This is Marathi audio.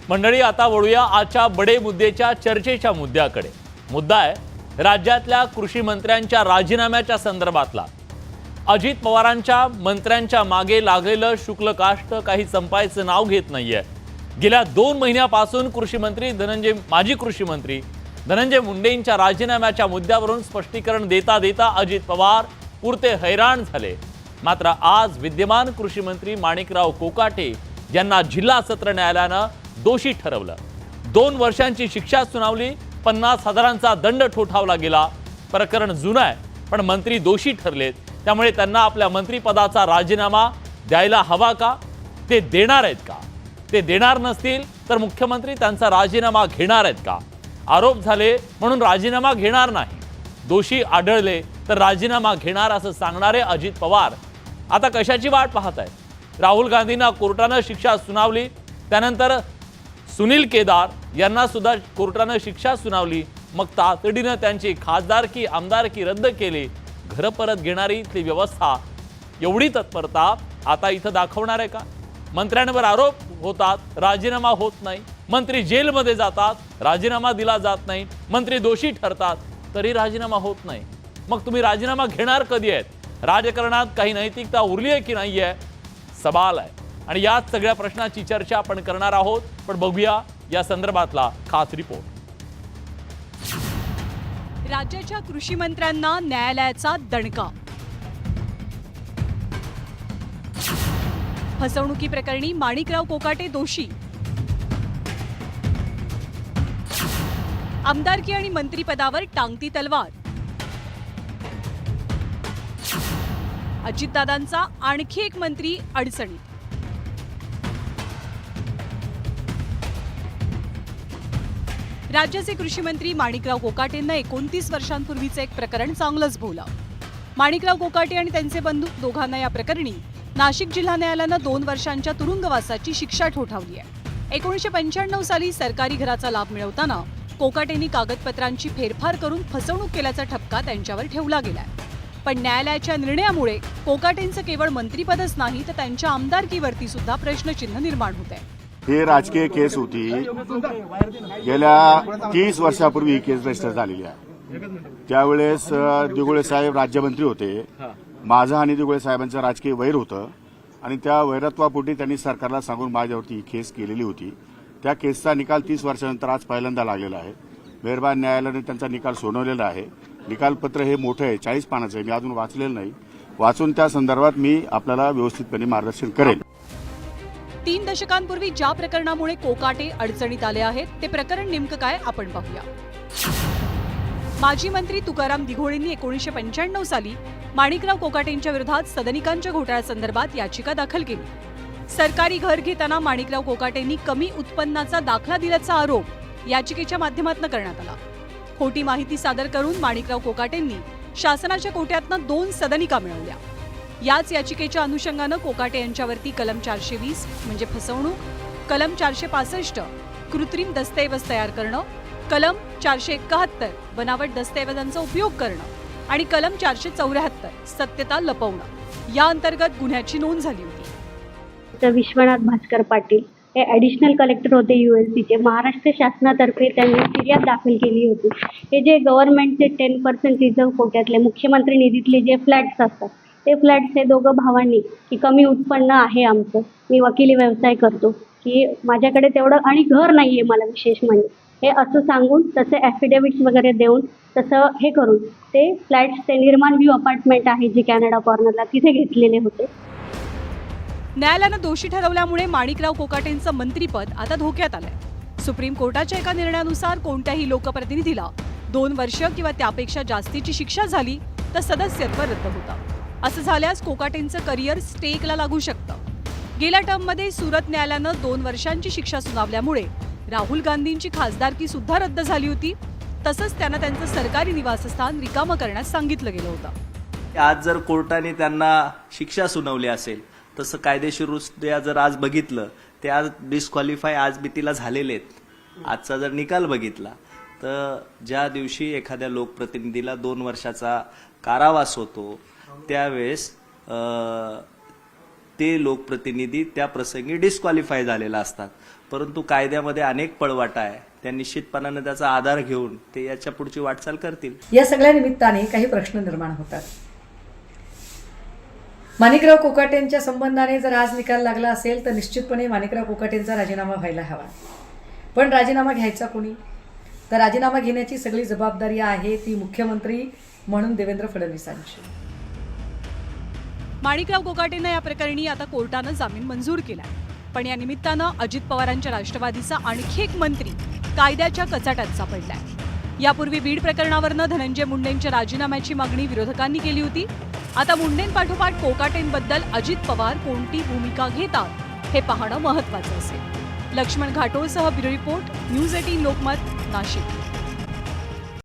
मंडळी, आता वळूया आजच्या बडे मुद्द्याच्या चर्चेच्या मुद्द्याकडे। मुद्दा आहे राज्यातल्या कृषी मंत्र्यांच्या राजीनाम्याच्या संदर्भातला। अजित पवारांच्या मंत्र्यांच्या मागे लागलेलं शुक्ल काष्ट काही संपायचं नाव घेत नाहीये। गेल्या 2 महिन्यापासून माजी कृषी मंत्री धनंजय मुंडेंच्या राजीनाम्याच्या मुद्द्यावरून स्पष्टीकरण देता देता अजित पवार पुरते हैराण झाले। मात्र आज विद्यमान कृषी मंत्री माणिकराव कोकाटे यांना जिल्हा सत्र न्यायालयानं दोषी ठरवलं। 2 वर्षांची शिक्षा सुनावली, 50,000चा दंड ठोठावला गेला। प्रकरण जुनं आहे, पण मंत्री दोषी ठरलेत, त्यामुळे त्यांना आपल्या मंत्रिपदाचा राजीनामा द्यायला हवा का? ते देणार आहेत का? ते देणार नसतील तर मुख्यमंत्री त्यांचा राजीनामा घेणार आहेत का? आरोप झाले म्हणून राजीनामा घेणार नाही, दोषी आढळले तर राजीनामा घेणार असं सांगणारे अजित पवार आता कशाची वाट पाहत आहेत? राहुल गांधींना कोर्टानं शिक्षा सुनावली, त्यानंतर सुनील केदार यांना सुद्धा कोर्टानं शिक्षा सुनावली, मग तातडीनं त्यांची खासदारकी आमदारकी रद्द केली। घर परत घेणारी इथली व्यवस्था एवढी तत्परता आता इथं दाखवणार आहे का? मंत्र्यांवर आरोप होतात, राजीनामा होत नाही। मंत्री जेलमध्ये जातात, राजीनामा दिला जात नाही। मंत्री दोषी ठरतात तरी राजीनामा होत नाही। मग तुम्ही राजीनामा घेणार कधी आहेत? राजकारणात काही नैतिकता उरली आहे की नाही आहे, सवाल आहे। आणि याच सगळ्या प्रश्नाची चर्चा आपण करणार आहोत, पण बघूया या संदर्भातला खास रिपोर्ट। राज्याच्या कृषी मंत्र्यांना न्यायालयाचा दणका। फसवणुकी प्रकरणी माणिकराव कोकाटे दोषी। आमदारकी आणि मंत्रिपदावर टांगती तलवार। अजितदादांचा आणखी एक मंत्री अडचणीत। राज्याचे कृषी मंत्री माणिकराव कोकाटेंना 29 वर्षांपूर्वीचे एक प्रकरण चांगलंच भोवलं। माणिकराव कोकाटे आणि त्यांचे बंधू दोघांना या प्रकरणी नाशिक जिल्हा न्यायालयानं 2 वर्षांच्या तुरुंगवासाची शिक्षा ठोठावली आहे। 1995 साली सरकारी घराचा लाभ मिळवताना कोकाटेंनी कागदपत्रांची फेरफार करून फसवणूक केल्याचा ठपका त्यांच्यावर ठेवला गेलाय। पण न्यायालयाच्या निर्णयामुळे कोकाटेंचं केवळ मंत्रिपदच नाही तर त्यांच्या आमदारकीवरती सुद्धा प्रश्नचिन्ह निर्माण होत आहे। ही राजकीय केस होती, गेल्या 30 वर्षापूर्वी ही केस रजिस्टर झालेली आहे। त्यावेळेस दिघोळे साहेब राज्यमंत्री होते। माझं आणि दिघोळे साहेबांचं राजकीय वैर होतं आणि त्या वैरत्वापोटी त्यांनी सरकारला सांगून माझ्यावरती ही केस केलेली होती। त्या केसचा निकाल 30 वर्षानंतर आज पहिल्यांदा लागलेला आहे। मेहरबान न्यायालयाने त्यांचा निकाल सोडवलेला आहे। निकालपत्र हे मोठं आहे, 40 पानाचं आहे, मी अजून वाचलेलं नाही। वाचून त्या संदर्भात मी आपल्याला व्यवस्थितपणे मार्गदर्शन करेन। 3 दशकांपूर्वी ज्या प्रकरणामुळे कोकाटे अडचणीत आले आहेत ते प्रकरण नेमकं काय आपण पाहूया। माजी मंत्री तुकाराम दिघोळेंनी 1995 साली माणिकराव कोकाटेंच्या विरोधात सदनिकांच्या घोटाळ्यासंदर्भात याचिका दाखल केली। सरकारी घर घेताना माणिकराव कोकाटेंनी कमी उत्पन्नाचा दाखला दिल्याचा आरोप याचिकेच्या माध्यमातून करण्यात आला। खोटी माहिती सादर करून माणिकराव कोकाटेंनी शासनाच्या कोट्यातनं 2 सदनिका मिळवल्या। याच याचिकेच्या अनुषंगानं कोकाटे यांच्यावरती कलम 420 म्हणजे फसवणूक, कलम 465 कृत्रिम दस्तऐवज तयार करणं, कलम 471 बनावट दस्तऐवजांचा उपयोग करणं आणि कलम 474 सत्यता लपवणं या अंतर्गत गुन्ह्याची नोंद झाली होती। विश्वनाथ भास्कर पाटील हे ॲडिशनल कलेक्टर होते ULCचे। महाराष्ट्र शासनातर्फे त्यांनी फिर्याद दाखल केली होती। हे जे गव्हर्नमेंटचे 10% रिझर्व्ह कोट्यातले मुख्यमंत्री निधीतले जे फ्लॅट्स असतात ते फ्लॅट्स हे दोघं भावांनी की कमी उत्पन्न आहे आमचं, मी वकिली व्यवसाय करतो, की माझ्याकडे तेवढं आणि घर नाही आहे मला विशेष म्हणजे, हे असं सांगून तसे ॲफिडेविट्स वगैरे देऊन तसं हे करून ते फ्लॅट्स ते निर्माण व्ह्यू अपार्टमेंट आहे जे कॅनडा कॉर्नरला तिथे घेतलेले होते। न्यायालयानं दोषी ठरवल्यामुळे माणिकराव कोकाटेंचं मंत्रिपद आता धोक्यात आलंय। सुप्रीम कोर्टाच्या एका निर्णयानुसार कोणत्याही लोकप्रतिनिधीला 2 वर्ष किंवा त्यापेक्षा जास्तीची शिक्षा झाली तर सदस्यत्व रद्द होतं। असं झाल्यास कोकाटेंचं करिअर स्टेकला लागू शकतं। गेल्या टर्ममध्ये सुरत न्यायालयानं 2 वर्षांची शिक्षा सुनावल्यामुळे राहुल गांधींची खासदारकी सुद्धा रद्द झाली होती। तसंच त्यांना त्यांचं सरकारी निवासस्थान रिकामं करण्यास सांगितलं गेलं होतं। आज जर कोर्टाने त्यांना शिक्षा सुनावली असेल तसं कायदेशीरदृष्ट्या जर आज बघितलं ते आज डिस्क्वालिफाय आज बितीला झालेले आहेत। आजचा जर निकाल बघितला तर ज्या दिवशी एखाद्या लोकप्रतिनिधीला 2 वर्षाचा कारावास होतो त्यावेळेस ते लोकप्रतिनिधी त्या प्रसंगी डिस्क्वालिफाय झालेला असतात. परंतु कायद्यामध्ये अनेक पळवाटा आहे, त्या निश्चितपणाने त्याचा आधार घेऊन ते याच्या पुढची वाटचाल करतील. या सगळ्या निमित्ताने काही प्रश्न निर्माण होतात. माणिकराव कोकाटेंच्या संबंधाने जर आज निकाल लागला असेल तर निश्चितपणे माणिकराव कोकाटेंचा राजीनामा व्हायला हवा. पण राजीनामा घ्यायचा कोणी? तर राजीनामा घेण्याची सगळी जबाबदारी आहे ती मुख्यमंत्री म्हणून देवेंद्र फडणवीसांची. माणिकराव कोकाटेंना या प्रकरणी आता कोर्टानं जामीन मंजूर केलाय. पण या निमित्तानं अजित पवारांच्या राष्ट्रवादीचा आणखी एक मंत्री कायद्याच्या कचाट्यात सापडलाय. यापूर्वी बीड प्रकरणावरनं धनंजय मुंडेंच्या राजीनाम्याची मागणी विरोधकांनी केली होती. आता मुंडेंपाठोपाठ कोकाटेंबद्दल अजित पवार कोणती भूमिका घेतात हे पाहणं महत्त्वाचं असेल. लक्ष्मण घाटोळसह bureau report, news 18 Lokmat, Nashik.